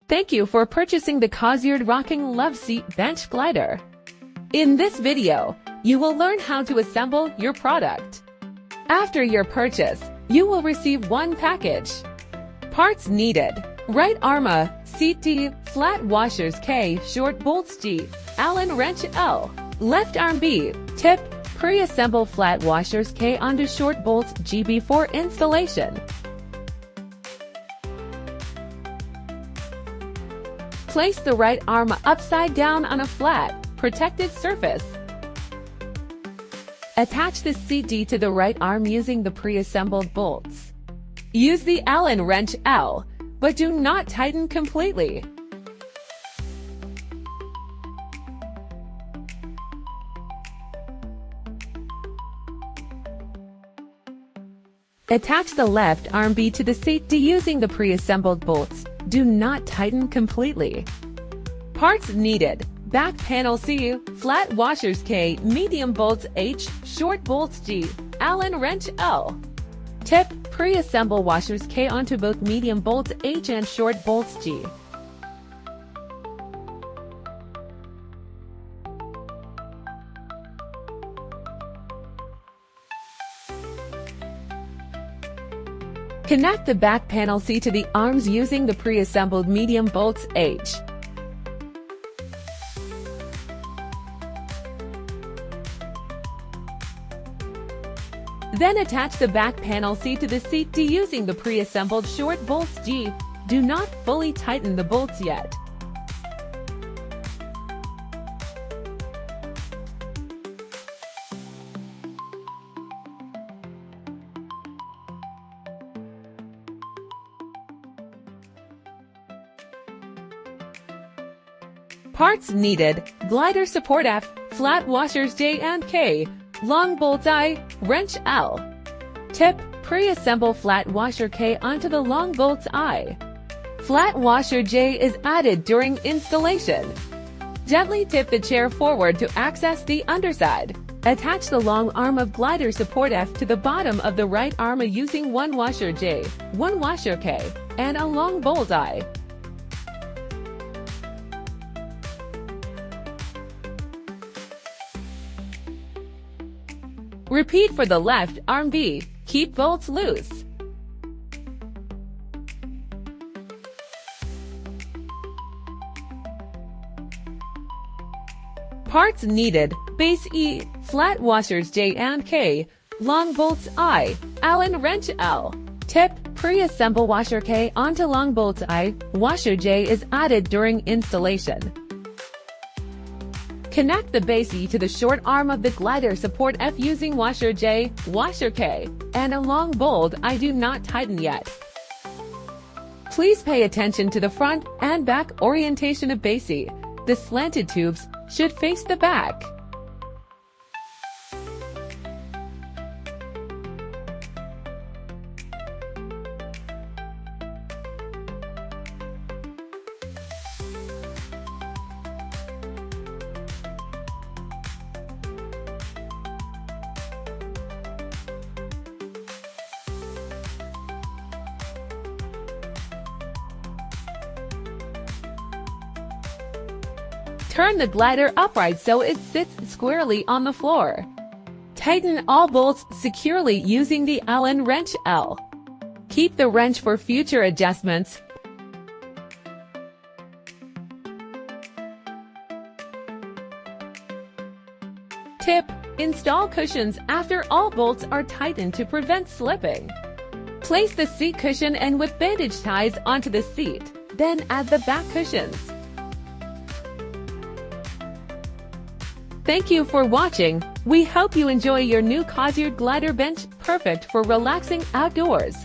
Thank you for purchasing the Kozyard Rocking Love Seat Bench Glider. In this video, you will learn how to assemble your product. After your purchase, you will receive one package. Parts needed: right armor, seat D, flat washers K, short bolts G, Allen wrench L, left arm B, tip, pre-assemble flat washers K onto short bolts G before installation. Place the right arm upside down on a flat, protected surface. Attach the seat D to the right arm using the pre-assembled bolts. Use the Allen wrench L, but do not tighten completely. Attach the left arm B to the seat D using the pre-assembled bolts. Do not tighten completely. Parts needed: back panel C, flat washers K, medium bolts H, short bolts G, Allen wrench L. Tip, pre-assemble washers K onto both medium bolts H and short bolts G. Connect the back panel C to the arms using the pre-assembled medium bolts H. Then attach the back panel C to the seat D using the pre-assembled short bolts G. Do not fully tighten the bolts yet. Parts needed: glider support F, flat washers J and K, long bolts I, wrench L. Tip, pre-assemble flat washer K onto the long bolts I. Flat washer J is added during installation. Gently tip the chair forward to access the underside. Attach the long arm of glider support F to the bottom of the right arm using one washer J, one washer K, and a long bolt I. Repeat for the left arm B. Keep bolts loose. Parts needed: base E, flat washers J and K, long bolts I, Allen wrench L. Tip, pre-assemble washer K onto long bolts I. Washer J is added during installation. Connect the base E to the short arm of the glider support F using washer J, washer K, and a long bolt I. Do not tighten yet. Please pay attention to the front and back orientation of base E. The slanted tubes should face the back. Turn the glider upright so it sits squarely on the floor. Tighten all bolts securely using the Allen wrench L. Keep the wrench for future adjustments. Tip, install cushions after all bolts are tightened to prevent slipping. Place the seat cushion and with bandage ties onto the seat, then add the back cushions. Thank you for watching. We hope you enjoy your new Kozyard glider bench, perfect for relaxing outdoors.